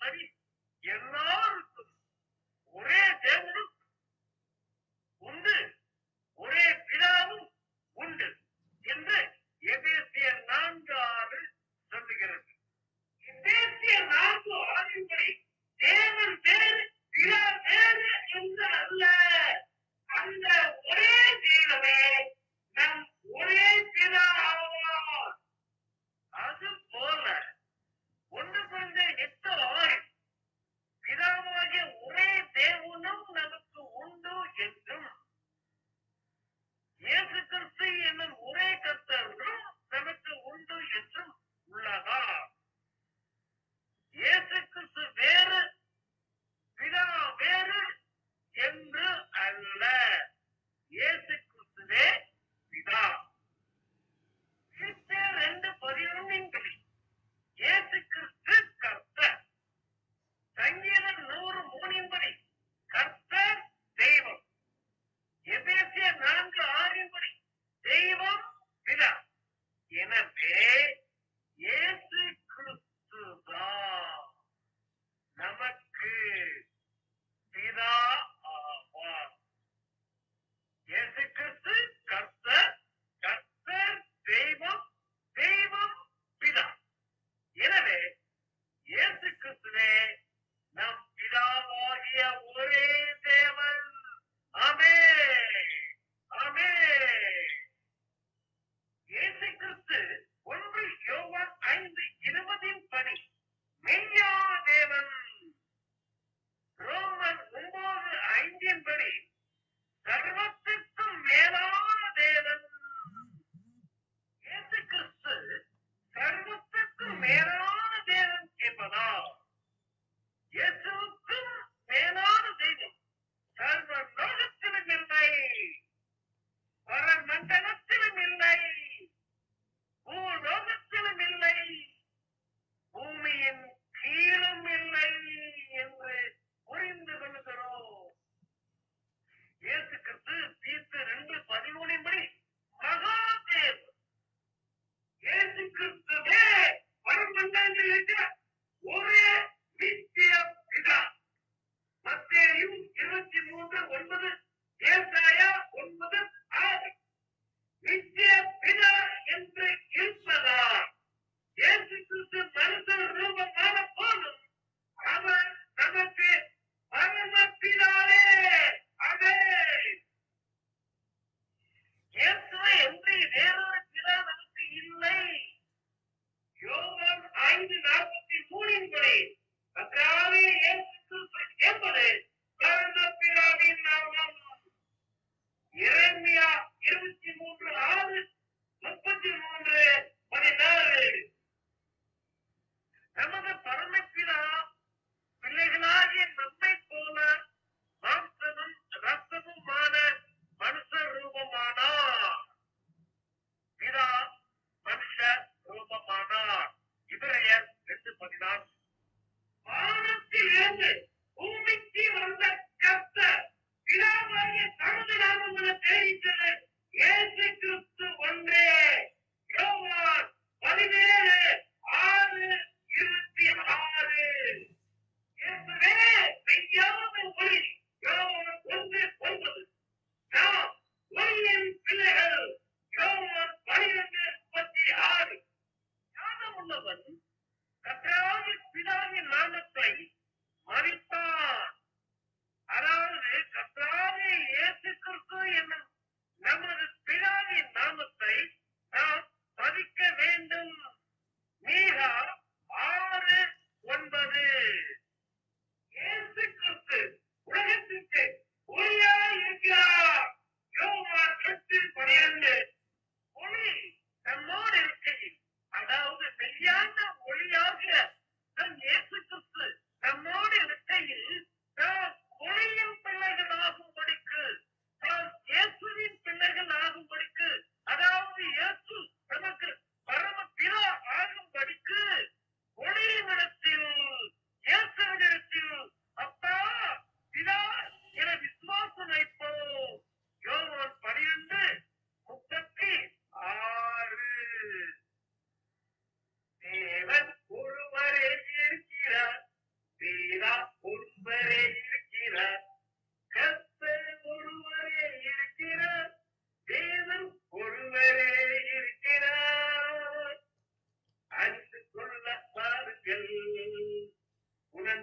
மாதிரி எல்லாருக்கும் ஒரே தேவனும் உண்டு, ஒரே பிதாவும் உண்டு என்று எபேசியர் 4:6 சொல்லுகிறது. எபேசியர் 4:6 தேவன் வேறு பிதா வேறு என்று அல்ல, அந்த ஒரே தெய்வமே நம் ஒரே பிதா ஆவார். அது போல 1 Corinthians 8:6 பிதாவாகிய ஒரே தேவனும் நமக்கு உண்டு என்றும் இயேசு கிறிஸ்து என்னும் ஒரே கர்த்தரும் நமக்கு உண்டு என்றும் உள்ளதா? இயேசு கிறிஸ்து வேறு பிதா வேறு என்று அல்ல, இயேசு கிறிஸ்துவே பிதா. 2:11 இயேசு கிறிஸ்து கர்த்தர். சங்கீதம் 103 கர்த்தர் தெய்வம். எபேசியர் 4:6 தெய்வம் பிதா. எனவே இயேசு கிறிஸ்து தான் நமக்கு பிதா ஆவார். இயேசு கிறிஸ்து கர்த்தர், கர்த்தர் தெய்வம், தெய்வம் பிதா. எனவே இயேசு கிறிஸ்துவே நம் பிதாவாகிய ஒரே தேவன். ஆமென், ஆமென். இயேசு கிறிஸ்து 1 யோவான் 5:20 மெய்யான தேவன். ரோமர் 9:5 சர்வத்திற்கும் மேலான தேவன். இயேசு கிறிஸ்து சர்வத்திற்கும் மேலான தேவன் என்பதால் இயேசுவுக்கும் மேலான தெய்வம் சர்வ லோகத்திலும் இல்லை, பரமண்டலத்திலும் இல்லை, பூலோகத்திலும் இல்லை, பூமியின் கீழும் இல்லை என்று புரிந்து கொள்கிறோம். இயேசு கிறிஸ்து தீர்த்து 2:13 மகாதேவ். இயேசு கிறிஸ்துவே பரமண்டலத்தில் இருக்கிற ஒரே நித்திய பிதா. மத்தேயு 23:9 ஏசாயா 9:6 நித்திய பிதா என்று இருப்பதா இயேசு கிறிஸ்து மனுஷன் ரூபமான போதும் அவர் நமக்கு பரமபிதாவே. ஆமென். இயேசுவை என்று வேறொரு பிதா நமக்கு இல்லை. யோவான் 5:43 கர்த்தாவே இயேசு கிறிஸ்து என்பது பரமபிதாவின் நாமம். எரேமியா 23:6 33:14 நமது பரமபிதா பிள்ளைகளாகிய நம்மை போல மாம்சமும் ரத்தமுமான மனுஷ ரூபமானார். பிதா மனுஷ ரூபமானார். இபிரேயர் 2:14 வானத்தில் இருந்து பூமிக்கு வந்த கர்த்தர் பிதாவாகிய தமது நாமமுள்ள தெரிவித்தது இயேசு கிறிஸ்து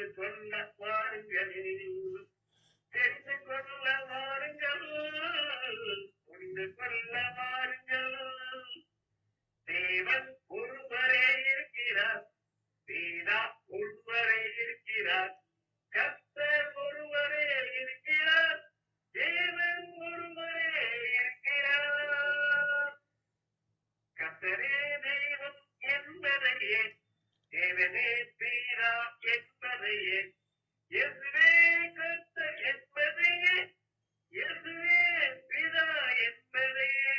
என்று சொல்ல வாருங்கள், தெரிந்து கொள்ள வாருங்கள், புரிந்து கொள்ள வாருங்கள். தேவன் ஒருவரே இருக்கிறார், பிதா ஒருவரே இருக்கிறார், கர்த்தர் ஒருவரே இருக்கிறார், தேவன் ஒருவரே இருக்கிறார். கர்த்தரே தெய்வம் என்பதையே, தேவனே பிதா என்பதையே, இயேசுவே கர்த்தர் என்பதையே, இயேசுவே பிதா என்பதையே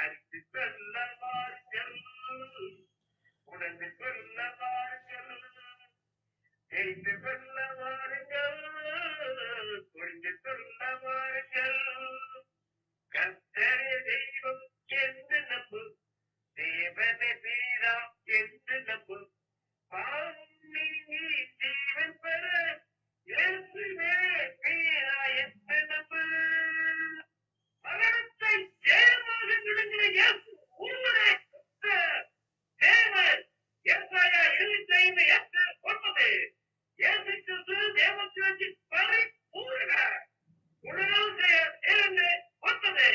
அறிந்து கொள்ள வாருங்கள், உணர்ந்து கொள்ள வாருங்கள், தெரிந்து கொள்ள வாருங்கள், புரிந்து கொள்ள வாருங்கள். கர்த்தரே தெய்வம் என்று நம்பு, தேவனே பிதா என்று நம்பு, பாவம் நீங்கி ஜீவன் பெற இயேசுவே பிதா என்று நம்பு. மரணத்தை ஜெயமாக விழுங்கிற இயேசு ஒருவரே கர்த்தர், தேவன். ஏசாயா 25:8 இயேசு கிறிஸ்து தேவத்துவத்தின் பரிபூரண உடல் இருந்து வந்தது.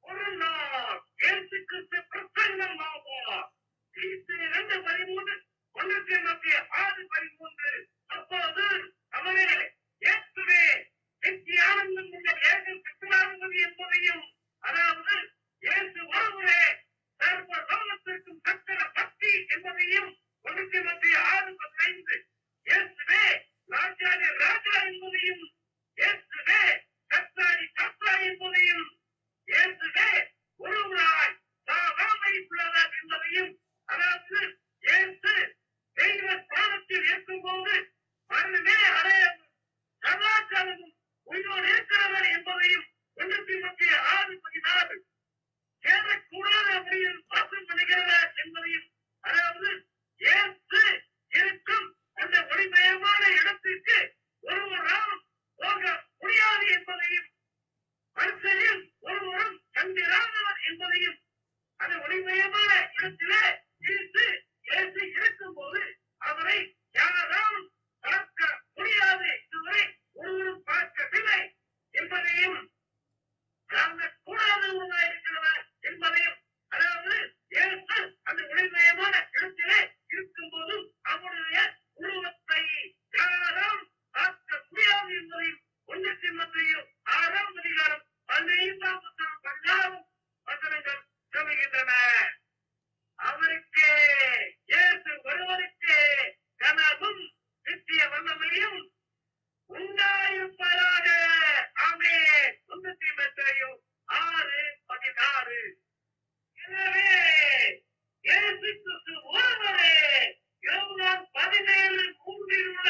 ஒரு நாள் இயேசு கிறிஸ்து பிரசன்னமாவார். கிறிஸ்து 2:13 ஒன்றுக்கு மத்திய 6:13 அப்போது அவரே இயேசுவே நித்திய ஆனந்தம் உள்ள ஏக சக்கராதிபதி என்பதையும், அதாவது இயேசு ஒருவரே சர்வ லோகத்திற்கும் சக்கர பக்தி என்பதையும், ஒன்றுக்கு மத்திய 6:15 இயேசுவே ராஜாதி ராஜா என்பதையும், இயேசுவே கர்த்தாதி கர்த்தா என்பதையும், இயேசுவே ஒருவராய் சாகாமை உள்ளவர் என்பதையும், அதாவது இயேசு தெய்வ ஸ்தானத்தில் இருக்கும்போது மரணமே அடையாது, சதாகாலமும் உயிரோடு இருக்கிறவர் என்பதையும், ஒன்றுக்கு மத்திய 6:16 சேரக்கூடாத வழியில் வாசம் பண்ணுகிறவர் என்பதையும், அதாவது இயேசு இருக்கும் அந்த ஒளிமயமான இடத்திற்கு ஒருவரால் போக முடியாது என்பதையும், மனுஷரில் ஒருவரும் கண்டிராதவர் என்பதையும், அந்த ஒளிமயமான இடத்திலே இயேசு இருக்கும் போது அவரை யாராலும் பார்க்க முடியாது, இதுவரை ஒருவரும் பார்க்கவில்லை என்பதையும், கூடாதவர்களாக இருக்கிறவர் என்பதையும், அதாவது இயேசு அந்த ஒளிமயமான இடத்திலே இருக்கும் போதும் அவருடைய உருவத்தை யாராலும் பார்க்க முடியாது என்பதையும், ஒன்றுக்கு மத்தியில் 6 15 வசனங்கள் சொல்லுகின்றன. அவருக்கு இயேசு ஒருவருக்கு கனவும் நித்திய வல்லமையும் உண்டாயிருப்பதாக. ஆமென். 6:16 எனவே இயேசு கிறிஸ்து ஒருவரே யோவான் 17:3 உள்ள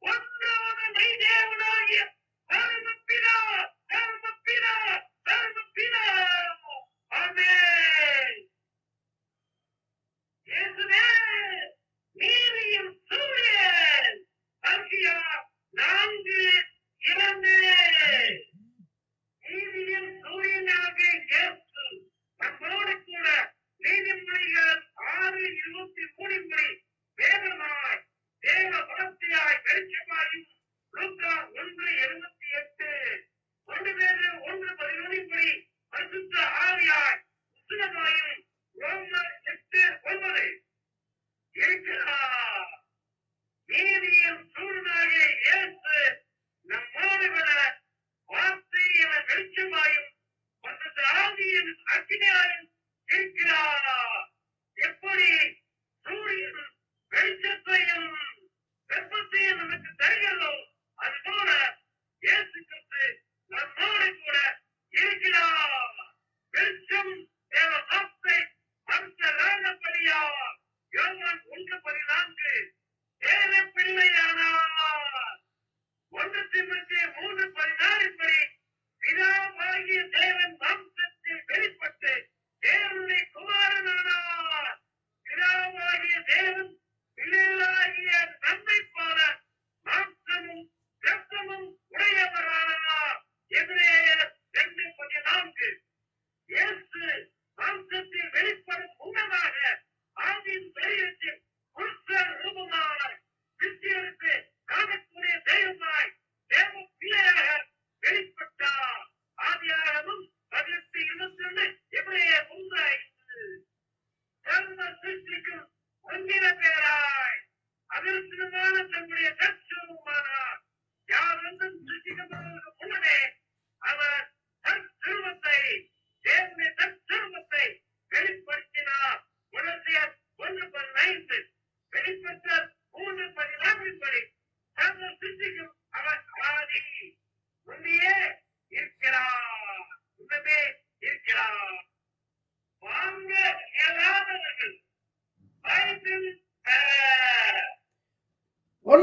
ஒன்றான மெய்தேவனாகிய பரமபிதா, பரமபிதா, பரமபிதா. ஆமென். இயேசுவே நீதியின் சூரியன். மல்கியா 4:2 நீதியின் சூரியனாக இயேசு நம்மோடு கூட நீதிமொழிகள் 6:23 படி வேதமாய் தேவ பக்தியாய் வெளிச்சமாயும், லூக்கா 1:78 1 பேதுரு 1:11 படி பரிசுத்த ஆவியாய் உசுரமாயும், ரோமர் 8:9 இருக்கிறார். நீதியின் சூரியனாகிய இயேசு நம்மோடு கூட வார்த்தை என வெளிச்சமாயும், பரிசுத்த ஆவியின் அக்கினியாயும் இருக்கிறார். எப்படி சூரியன் வெளிச்சத்தையும் வெப்பத்தையும் நமக்கு தருகிறதோ, அதுபோல இயேசு கிறிஸ்து நம்மோடு கூட இருக்கிறார். வெளிச்சம் தேவ வார்த்தை மனுஷரானபடியால் யோவான் 1:14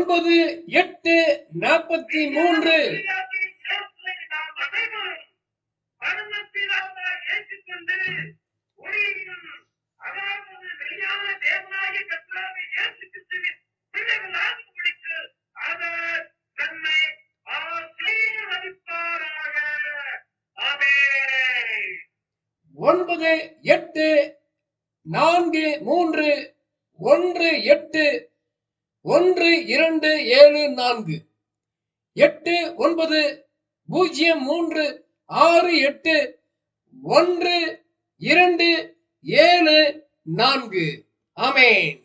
9:8:43 இயேசுவை நாம் அனைவரும் பரமபிதாவாய் ஏற்றுக்கொண்டு ஒளியின், அதாவது மெய்யான தேவனாகிய கர்த்தராகிய இயேசு கிறிஸ்துவின் பிள்ளைகளாகும்படிக்கு அவர் நம்மை ஆசீர்வதிப்பாராக. ஆமென். 9:8:4-1-8-1-2-7-4 8-9-0-3-6-8-1-2-7-4. ஆமென்.